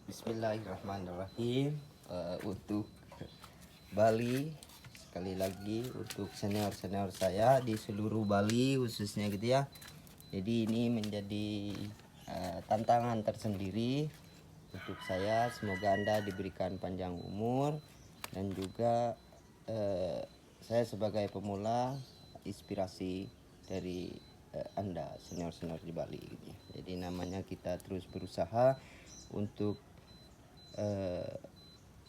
Bismillahirrahmanirrahim. Untuk Bali, sekali lagi untuk senior-senior saya di seluruh Bali khususnya gitu ya. Jadi ini menjadi tantangan tersendiri untuk saya. Semoga Anda diberikan panjang umur dan juga saya sebagai pemula inspirasi dari Anda senior-senior di Bali gitu ya. Jadi namanya kita terus berusaha untuk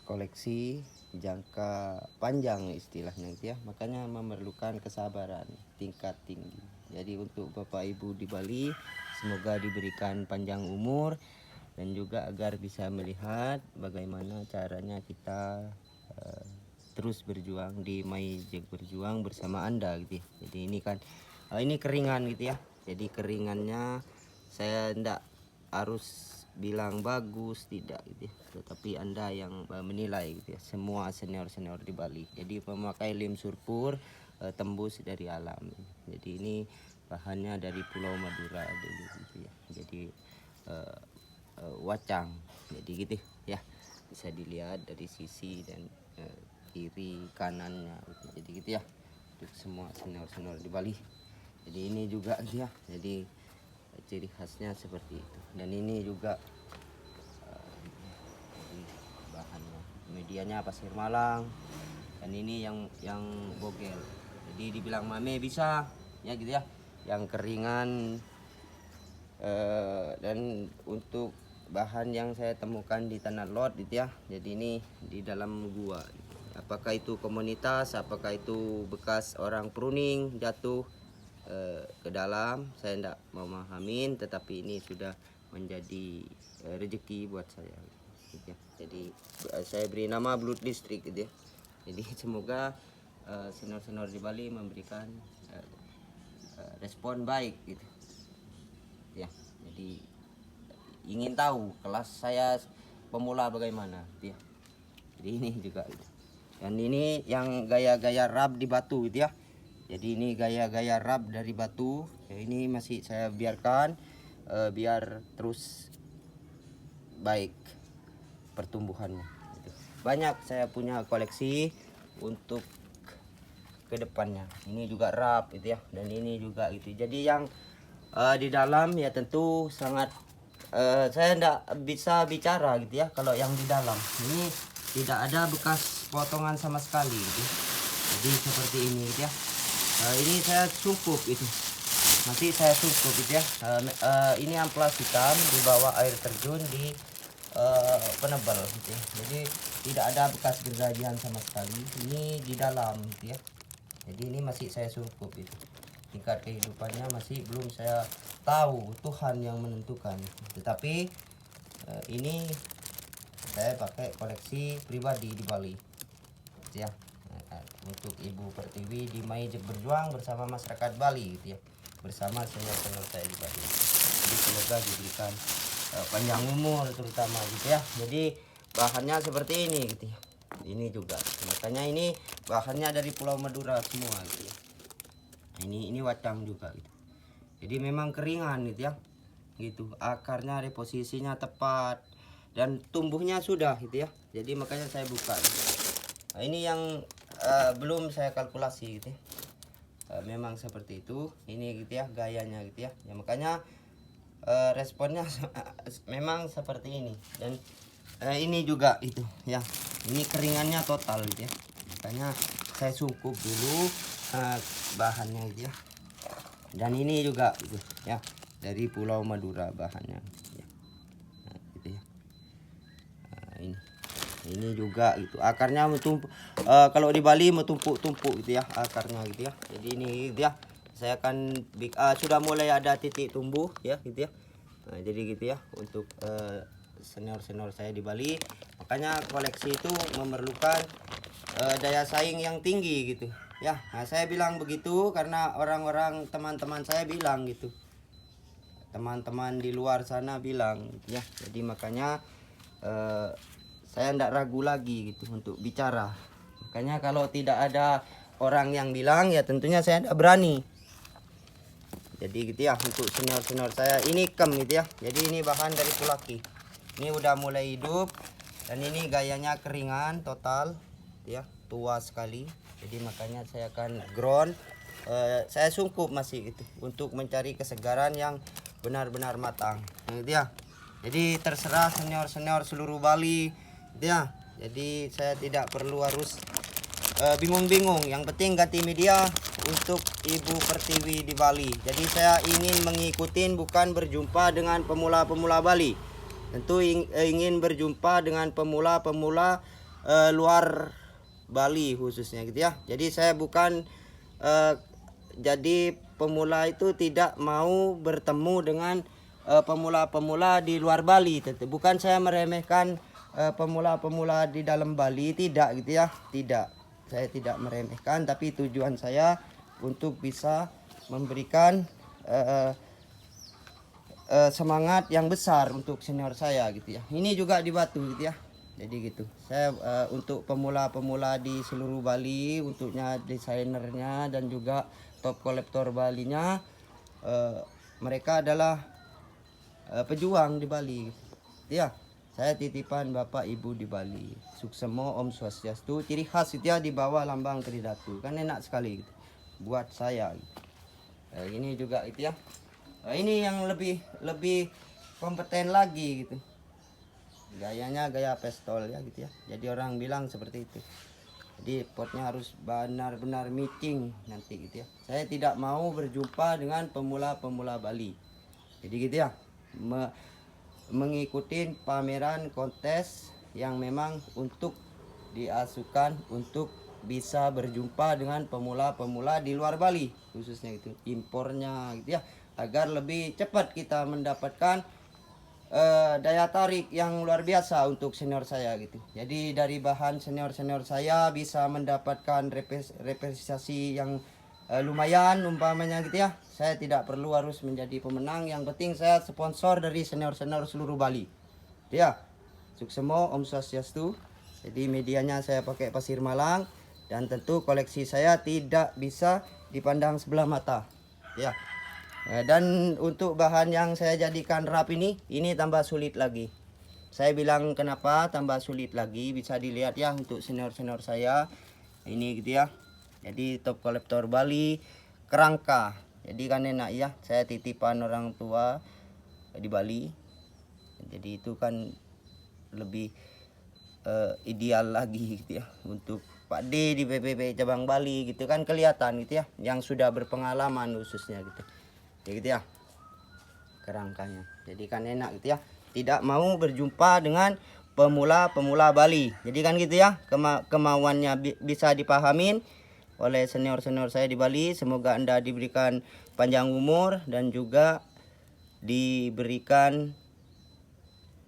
koleksi jangka panjang istilahnya gitu ya, makanya memerlukan kesabaran tingkat tinggi. Jadi untuk Bapak Ibu di Bali, semoga diberikan panjang umur dan juga agar bisa melihat bagaimana caranya kita terus berjuang di Maijek berjuang bersama Anda gitu ya. Jadi ini kan ini keringan gitu ya, jadi keringannya saya ndak harus bilang bagus tidak gitu ya, tetapi Anda yang menilai gitu ya, semua senior-senior di Bali. Jadi pemakai lem surpur tembus dari alam. Jadi ini bahannya dari Pulau Madura dulu gitu ya. Jadi wacang. Jadi gitu ya. Bisa dilihat dari sisi dan kiri kanannya gitu. Jadi gitu ya. Untuk semua senior-senior di Bali. Jadi ini juga gitu ya. Jadi ciri khasnya seperti itu. Dan ini juga bahannya, medianya pasir malang, dan ini yang bogel. Jadi dibilang mame bisa ya gitu ya, yang keringan. Dan untuk bahan yang saya temukan di tanah lot gitu ya, jadi ini di dalam gua. Apakah itu komunitas, apakah itu bekas orang pruning jatuh ke dalam, saya tidak mau memahamin, tetapi ini sudah menjadi rezeki buat saya gitu ya. Jadi saya beri nama Blood District gitu ya. Jadi semoga senior-senior di Bali memberikan respon baik gitu ya. Jadi ingin tahu kelas saya pemula bagaimana gitu ya. Jadi ini juga gitu. Dan ini yang gaya-gaya rab di batu gitu ya. Jadi ini gaya-gaya rab dari batu ya, ini masih saya biarkan biar terus baik pertumbuhannya gitu. Banyak saya punya koleksi untuk kedepannya. Ini juga rab gitu ya, dan ini juga gitu. Jadi yang di dalam ya tentu sangat saya tidak bisa bicara gitu ya. Kalau yang di dalam ini tidak ada bekas potongan sama sekali gitu. Jadi seperti ini gitu ya. Ini saya cukup itu, nanti saya cukup gitu ya. Ini amplas hitam di bawah air terjun di penebal gitu ya. Jadi tidak ada bekas gergajian sama sekali. Ini di dalam gitu ya. Jadi ini masih saya cukup itu. Tingkat kehidupannya masih belum saya tahu, Tuhan yang menentukan. Tetapi ini saya pakai koleksi pribadi di Bali gitu ya. Untuk Ibu Pertiwi di Maijek berjuang bersama masyarakat Bali gitu ya, bersama senior-senior saya di Bali. Jadi semoga diberikan panjang umur terutama gitu ya. Jadi bahannya seperti ini gitu ya. Ini juga makanya ini bahannya dari Pulau Madura semua gitu ya. Ini wacang juga gitu. Jadi memang keringan gitu ya. Gitu. Akarnya reposisinya tepat dan tumbuhnya sudah gitu ya. Jadi makanya saya buka gitu. Nah, ini yang belum saya kalkulasi gitu ya. Memang seperti itu. Ini gitu ya gayanya gitu ya. Ya makanya responnya memang seperti ini. Dan ini juga itu ya. Ini keringannya total gitu ya. Makanya saya cukup dulu bahannya gitu ya. Dan ini juga gitu ya, dari Pulau Madura bahannya ya. Nah, gitu ya. Ini juga itu akarnya menumpuk. Kalau di Bali menumpuk-tumpuk gitu ya akarnya gitu ya. Jadi ini gitu ya. Saya akan sudah mulai ada titik tumbuh ya gitu ya. Nah, jadi gitu ya untuk senior-senior saya di Bali. Makanya koleksi itu memerlukan daya saing yang tinggi gitu ya. Nah, saya bilang begitu karena orang-orang teman-teman saya bilang gitu. Teman-teman di luar sana bilang gitu ya. Jadi makanya saya tidak ragu lagi gitu untuk bicara. Makanya kalau tidak ada orang yang bilang ya tentunya saya tidak berani. Jadi gitu ya untuk senior-senior saya ini kem gitu ya. Jadi ini bahan dari Sulaki. Ini udah mulai hidup dan ini gayanya keringan total ya, tua sekali. Jadi makanya saya akan ground. Saya sungkup masih gitu untuk mencari kesegaran yang benar-benar matang. Nah, gitu ya. Jadi terserah senior-senior seluruh Bali gitu ya. Jadi saya tidak perlu harus bingung-bingung. Yang penting ganti media untuk Ibu Pertiwi di Bali. Jadi saya ingin mengikuti, bukan berjumpa dengan pemula-pemula Bali. Tentu ingin berjumpa dengan pemula-pemula luar Bali khususnya gitu ya. Jadi saya bukan jadi pemula itu tidak mau bertemu dengan pemula-pemula di luar Bali. Tentu bukan saya meremehkan pemula-pemula di dalam Bali, tidak gitu ya. Tidak. Saya tidak meremehkan, tapi tujuan saya untuk bisa memberikan semangat yang besar untuk senior saya gitu ya. Ini juga di Batu gitu ya. Jadi gitu. Saya untuk pemula-pemula di seluruh Bali, untuknya desainernya dan juga top kolektor Balinya, mereka adalah pejuang di Bali. Ya. Saya titipan Bapak Ibu di Bali. Suksemo Om Swastiastu. Ciri khas itu ya di bawah lambang Tridatu. Kan enak sekali gitu. Buat saya. Gitu. Ini juga itu ya. Ini yang lebih kompeten lagi gitu. Gayanya gaya pistol ya gitu ya. Jadi orang bilang seperti itu. Jadi potnya harus benar-benar meeting nanti gitu ya. Saya tidak mau berjumpa dengan pemula-pemula Bali. Jadi gitu ya. Mengikuti pameran kontes yang memang untuk diasukan untuk bisa berjumpa dengan pemula-pemula di luar Bali khususnya itu impornya gitu ya, agar lebih cepat kita mendapatkan daya tarik yang luar biasa untuk senior saya gitu. Jadi dari bahan senior saya bisa mendapatkan representasi yang lumayan umpamanya gitu ya. Saya tidak perlu harus menjadi pemenang, yang penting saya sponsor dari senior seluruh Bali ya. Suksemo Om Swastiastu. Jadi medianya saya pakai pasir Malang, dan tentu koleksi saya tidak bisa dipandang sebelah mata ya. Dan untuk bahan yang saya jadikan wrap ini tambah sulit lagi. Saya bilang kenapa tambah sulit lagi, bisa dilihat ya untuk senior saya ini gitu ya. Jadi top kolektor Bali kerangka. Jadi kan enak ya, saya titipan orang tua di Bali. Jadi itu kan lebih ideal lagi gitu ya untuk Pak D di PPP cabang Bali gitu kan, kelihatan gitu ya, yang sudah berpengalaman khususnya gitu. Ya gitu ya kerangkanya. Jadi kan enak gitu ya, tidak mau berjumpa dengan pemula-pemula Bali. Jadi kan gitu ya, kemauannya bisa dipahamin oleh senior saya di Bali. Semoga Anda diberikan panjang umur dan juga diberikan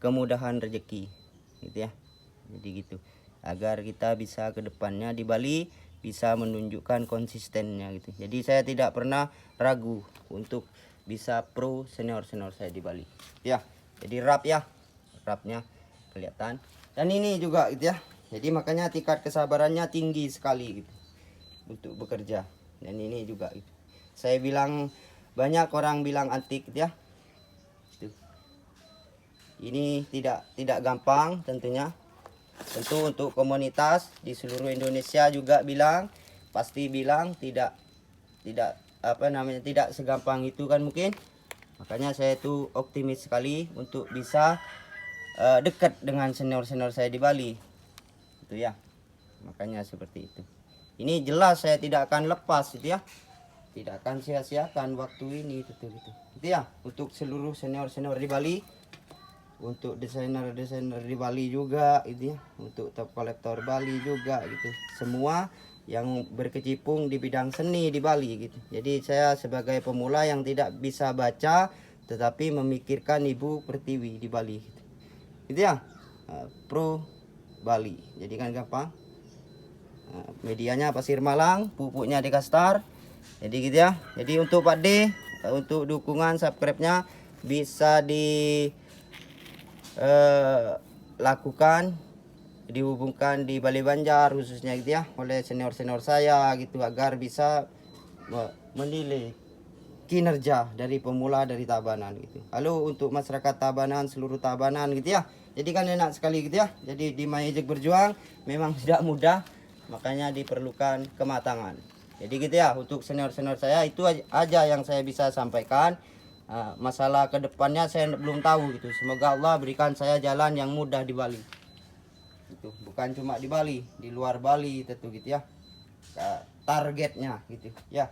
kemudahan rezeki gitu ya. Jadi gitu, agar kita bisa ke depannya di Bali bisa menunjukkan konsistennya gitu. Jadi saya tidak pernah ragu untuk bisa pro senior saya di Bali ya. Jadi rapnya kelihatan, dan ini juga gitu ya. Jadi makanya tingkat kesabarannya tinggi sekali gitu untuk bekerja. Dan ini juga gitu. Saya bilang, banyak orang bilang antik gitu ya. Ini tidak gampang tentunya. Tentu untuk komunitas di seluruh Indonesia juga pasti bilang tidak tidak segampang itu kan mungkin. Makanya saya itu optimis sekali untuk bisa dekat dengan senior saya di Bali. Itu ya. Makanya seperti itu. Ini jelas saya tidak akan lepas itu ya. Tidak akan sia-siakan waktu ini gitu. Itu ya untuk seluruh senior di Bali. Untuk desainer di Bali juga itu ya, untuk top kolektor Bali juga gitu, semua yang berkecimpung di bidang seni di Bali gitu. Jadi saya sebagai pemula yang tidak bisa baca tetapi memikirkan Ibu Pertiwi di Bali gitu. Gitu ya, pro Bali. Jadi kan gampang. Medianya pasir Malang, pupuknya di Kastar. Jadi gitu ya. Jadi untuk Pak D, untuk dukungan subscribe-nya bisa lakukan, dihubungkan di Bali Banjar khususnya gitu ya, oleh senior saya gitu, agar bisa menilai kinerja dari pemula dari Tabanan gitu. Lalu untuk masyarakat Tabanan, seluruh Tabanan gitu ya, Jadi kan enak sekali gitu ya. Jadi di Mayejek berjuang memang tidak mudah, makanya diperlukan kematangan. Jadi gitu ya, untuk senior-senior saya itu aja yang saya bisa sampaikan. Masalah kedepannya saya belum tahu gitu. Semoga Allah berikan saya jalan yang mudah di Bali. Itu bukan cuma di Bali, di luar Bali tentu gitu ya. Targetnya gitu ya.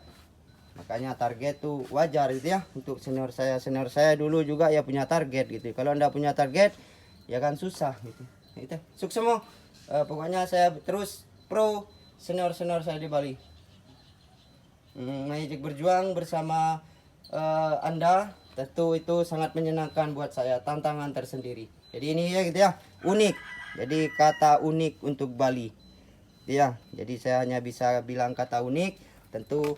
Makanya target tuh wajar gitu ya, untuk senior saya dulu juga ya punya target gitu. Kalau anda punya target ya kan susah gitu. Itu sukses semua. Pokoknya saya terus pro senior saya di Bali. Mayejek berjuang bersama anda tentu itu sangat menyenangkan buat saya, tantangan tersendiri. Jadi ini ya gitu ya, unik. Jadi kata unik untuk Bali ya. Jadi saya hanya bisa bilang kata unik. Tentu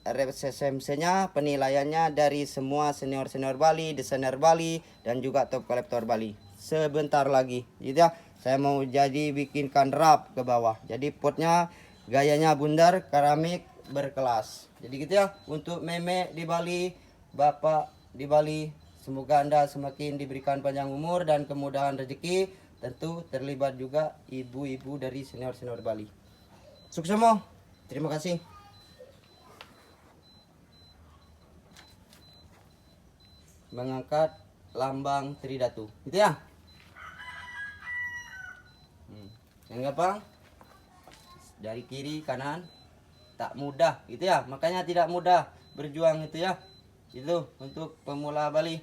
RSSMC-nya penilaiannya dari semua senior Bali, desainer Bali, dan juga top kolektor Bali. Sebentar lagi gitu ya, saya mau jadi bikinkan wrap ke bawah. Jadi potnya gayanya bundar, keramik berkelas. Jadi gitu ya, untuk meme di Bali, bapak di Bali, semoga anda semakin diberikan panjang umur dan kemudahan rezeki. Tentu terlibat juga ibu-ibu dari senior Bali. Sukses semua. Terima kasih. Mengangkat lambang Tridatu gitu ya. Yang gampang dari kiri kanan, tak mudah gitu ya. Makanya tidak mudah berjuang itu ya. Itu untuk pemula Bali.